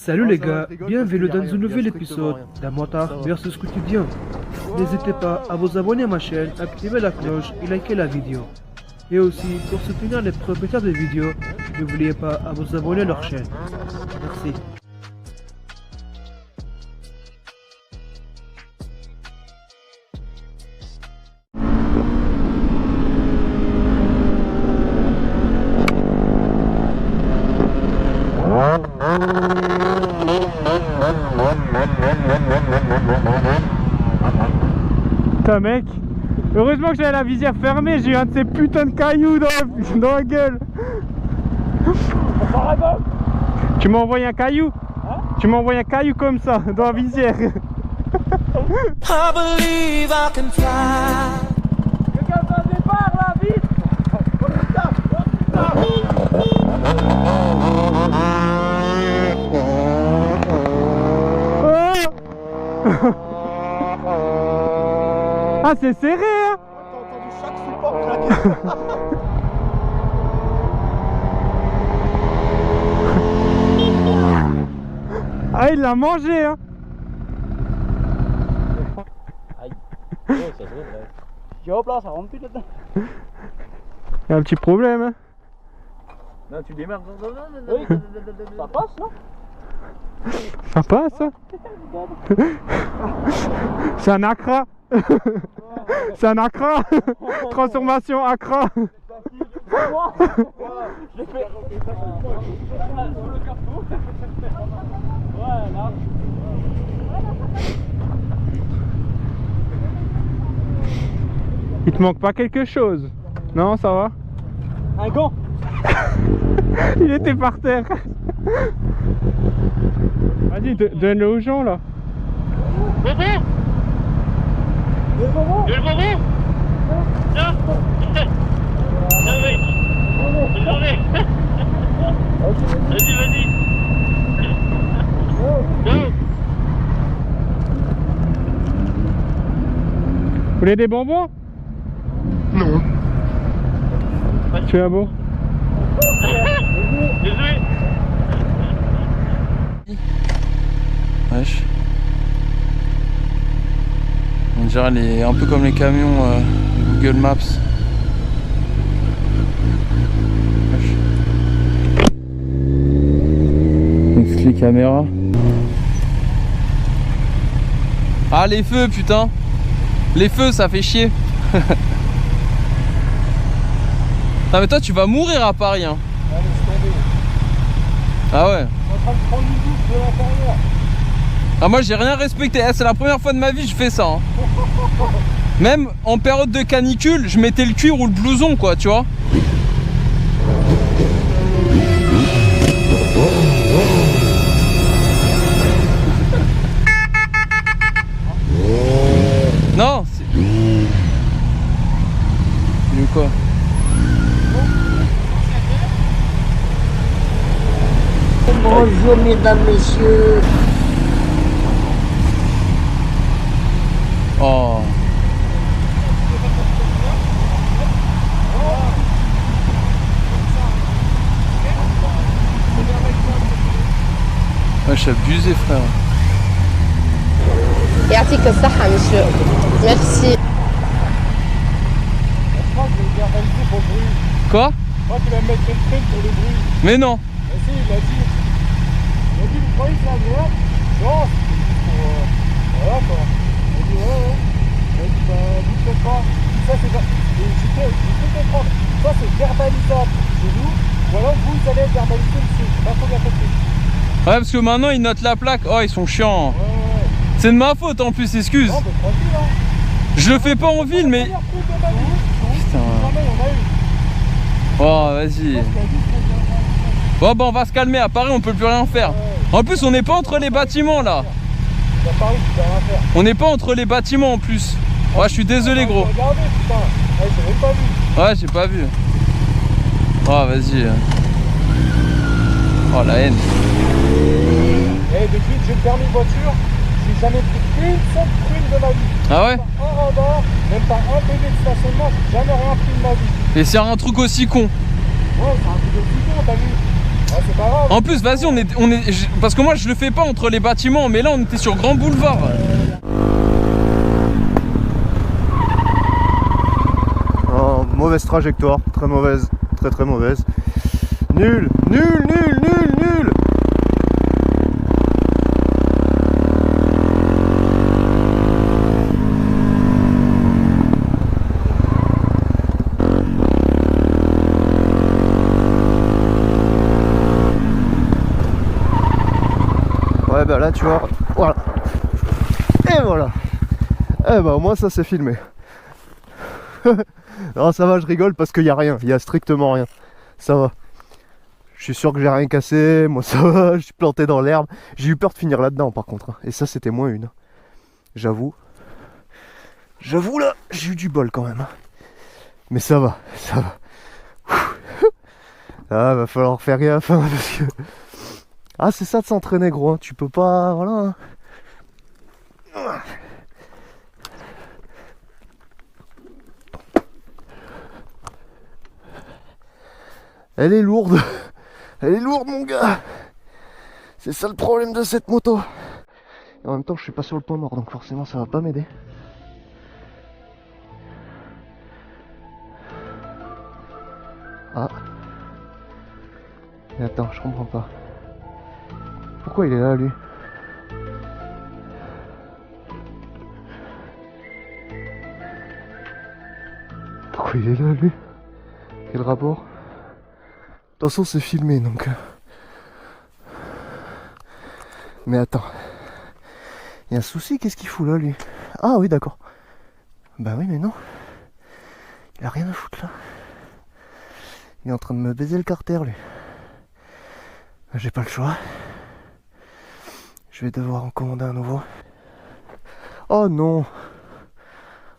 Salut les gars, bienvenue dans un nouvel épisode d'un Motard versus quotidien. N'hésitez pas à vous abonner à ma chaîne, activer la cloche et liker la vidéo. Et aussi, pour soutenir les propriétaires de vidéos, n'oubliez pas à vous abonner à leur chaîne. Merci. Putain mec, heureusement que j'avais la visière fermée, j'ai eu un de ces putains de cailloux dans la gueule. Tu m'as envoyé un caillou, hein? Tu m'as envoyé un caillou comme ça, dans la visière. I believe I can fly. Quelqu'un fait un départ là, vite. Ah c'est serré hein. T'as entendu chaque support craquer. Ah il l'a mangé hein. Aïe. Oh, ça se voit, ouais. Hop là, ça rentre plus là-dedans. Il y a un petit problème hein. Non, tu démarres. Oui. Ça passe, non? Ça passe hein. C'est un Accra. C'est un Accra. Transformation Accra. J'ai fait. Voilà. Il te manque pas quelque chose? Non, ça va? Un gant. Il était par terre. Vas-y, donne-le aux gens là. Bobo, Le bonbon. le bobo. Non. Non mec. Non mec. Vas-y, vas-y. Non. Vous voulez des bonbons? Non. Tu es beau? Désolé. Wesh. On dirait un peu comme les camions Google Maps. Wesh. Avec les caméras. Ah les feux putain. Les feux ça fait chier. Non mais toi tu vas mourir à Paris hein. Allez, c'est tombé. Ah ouais. Je suis en train de prendre une douche de l'intérieur. Ah moi j'ai rien respecté, c'est la première fois de ma vie que je fais ça hein. Même en période de canicule, je mettais le cuir ou le blouson quoi, tu vois. Non, c'est... Du quoi? Bonjour mesdames, messieurs. Oh. Ouais, je suis abusé frère. يعطيك الصحة monsieur. Merci. Je crois que je vais verbaliser pour le bruit. Quoi? Je crois qu'il va me mettre une prime pour le bruit. Mais non. Mais si, il a dit. Il a dit, vous croyez que c'est agréable? Non, c'est juste pour. Voilà quoi. Il a dit, ouais. Il a dit, bah, vous faites pas. Ça, c'est. Je peux comprendre. Ça, c'est verbalisable chez nous. Ou alors, vous allez être verbalisé, monsieur. J'ai pas trop bien compris. Ouais parce que maintenant ils notent la plaque. Oh ils sont chiants. Ouais. C'est de ma faute en plus, excuse. Non, mais tranquille, hein. Je le fais pas en ville mais... Première coupe de ma vie. Putain. Jamais, on a eu. Oh vas-y. Bon bah on va se calmer, à Paris on peut plus rien faire. En plus on n'est pas entre les bâtiments là. À Paris, tu peux rien faire. On n'est pas entre les bâtiments en plus. Ouais je suis désolé gros. Regardez, putain. Ouais, j'ai même pas vu. Ouais j'ai pas vu. Oh vas-y. Oh la haine. Et depuis que j'ai le permis de voiture, j'ai jamais pris une seule prune de ma vie. Ah ouais? Pas un radar, même pas un PV de stationnement, j'ai jamais rien pris de ma vie. Et c'est un truc aussi con. Ouais, c'est un truc de fou, t'as vu? Ah, c'est pas grave. En plus, vas-y, parce que moi je le fais pas entre les bâtiments, mais là on était sur Grand Boulevard. Oh, mauvaise trajectoire, très mauvaise, très mauvaise. Nul, nul, nul, nul, nul. Ouais bah là tu vois, voilà. Et voilà. Eh bah au moins ça c'est filmé. Non ça va, je rigole parce qu'il n'y a rien, il n'y a strictement rien. Ça va. Je suis sûr que j'ai rien cassé, moi ça va, je suis planté dans l'herbe. J'ai eu peur de finir là-dedans par contre. Et ça c'était moins une. J'avoue. J'avoue là, j'ai eu du bol quand même. Mais ça va, ça va. Ah va falloir faire gaffe hein, parce que... Ah c'est ça de s'entraîner gros, hein. Tu peux pas... Voilà. Elle est lourde. Elle est lourde mon gars. C'est ça le problème de cette moto. Et en même temps je suis pas sur le point mort donc forcément ça va pas m'aider. Ah. Mais attends, je comprends pas. Pourquoi il est là lui? Pourquoi il est là lui? Quel rapport? De toute façon c'est filmé donc. Mais attends. Il y a un souci, qu'est-ce qu'il fout là lui? Ah oui d'accord. Bah oui mais non. Il a rien à foutre là. Il est en train de me baiser le carter lui. J'ai pas le choix. Je vais devoir en commander un nouveau. Oh non.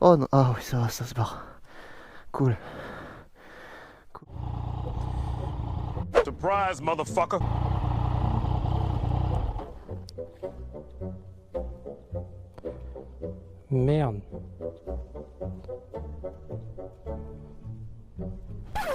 Oh non. Ah oui ça va, ça se barre. Cool. Surprise, motherfucker. Merde.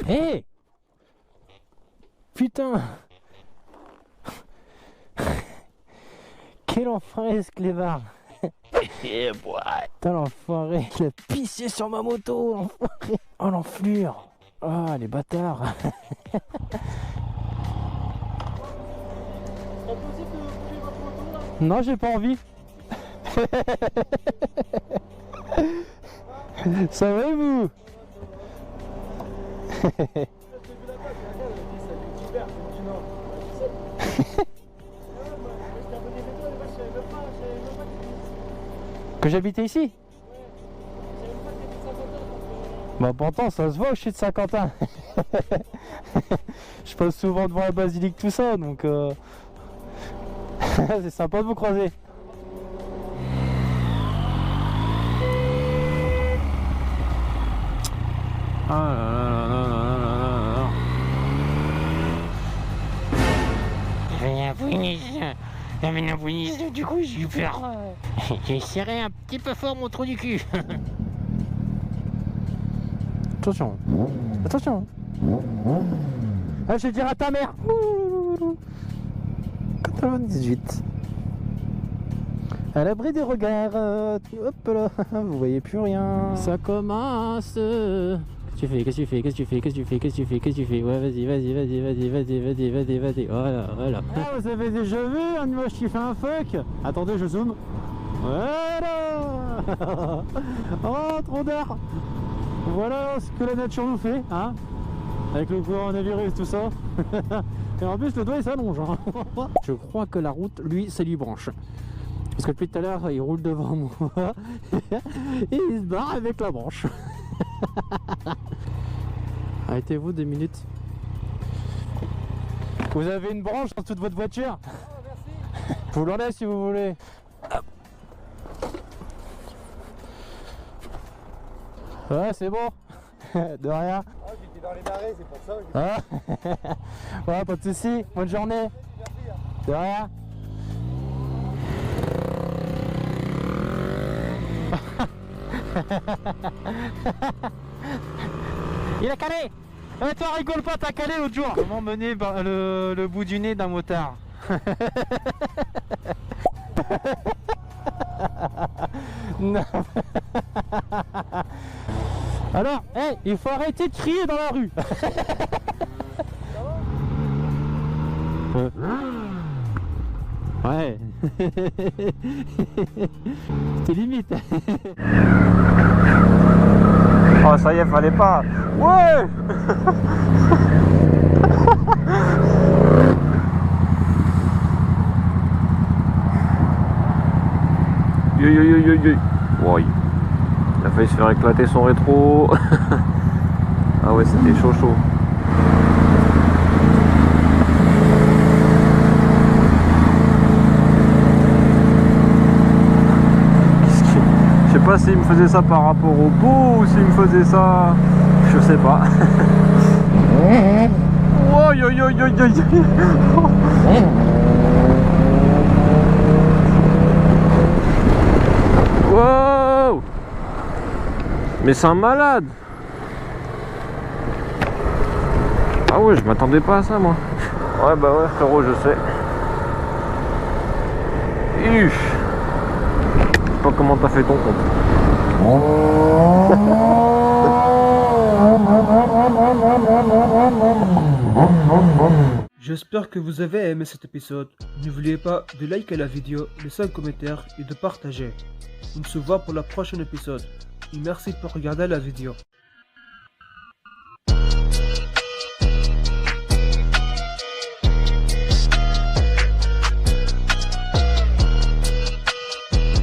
Hé hey, putain. Quel enfoiré ce clévard. Yeah, boy. Putain l'enfoiré. Il a pissé sur ma moto, l'enfoiré. Oh l'enflure. Ah les bâtards. Non j'ai pas envie. Ça va vous? Que j'habitais ici? Bah pourtant ça se voit que je suis de Saint-Quentin. Je passe souvent devant la basilique tout ça donc c'est sympa de vous croiser. Ah là là là là là là là. Rien bonus, du coup j'ai eu peur. J'ai serré un petit peu fort mon trou du cul. Attention. Attention. Ah je vais dire à ta mère. 98. À l'abri des regards. Hop là. Vous voyez plus rien. Ça commence. Qu'est-ce que tu fais? Qu'est-ce que tu fais? Qu'est-ce que tu fais? Qu'est-ce que tu fais? Qu'est-ce que tu fais? Ouais vas-y, vas-y, vas-y, vas-y, vas-y, vas-y, vas-y, vas-y. Voilà, voilà. Ah vous avez déjà vu un nuage qui fait un fuck? Attendez, je zoome. Voilà. Oh, trop d'air. Voilà ce que la nature nous fait, hein. Avec le coronavirus, tout ça. Et en plus le doigt il s'allonge hein. Je crois que la route lui ça lui branche. Parce que depuis tout à l'heure il roule devant moi et il se barre avec la branche. Arrêtez-vous 2 minutes. Vous avez une branche en dessous de votre voiture? Merci. Je vous l'enlève si vous voulez. Hop. Ouais c'est bon. De rien. Ah, j'étais dans les marais, c'est pour ça. Ah. Ouais, pas de soucis. Bonne journée. Merci. De rien. Il a calé. Eh, toi, rigole pas, t'as calé l'autre jour. Comment mener le bout du nez d'un motard? Non. Alors, hey, il faut arrêter de crier dans la rue. Ouais. C'était limite. Oh, ça y est, fallait pas. Ouais. Ouais. Il a failli se faire éclater son rétro. Ah ouais, c'était chaud chaud. Je sais pas s'il me faisait ça par rapport au beau ou s'il me faisait ça. Je sais pas. Wow! Mais c'est un malade! Ah ouais, je m'attendais pas à ça moi. Ouais bah ouais frérot, je sais. Je sais pas comment t'as fait ton compte. J'espère que vous avez aimé cet épisode. N'oubliez pas de liker la vidéo, laisser un commentaire et de partager. On se voit pour le prochain épisode. Et merci pour regarder la vidéo.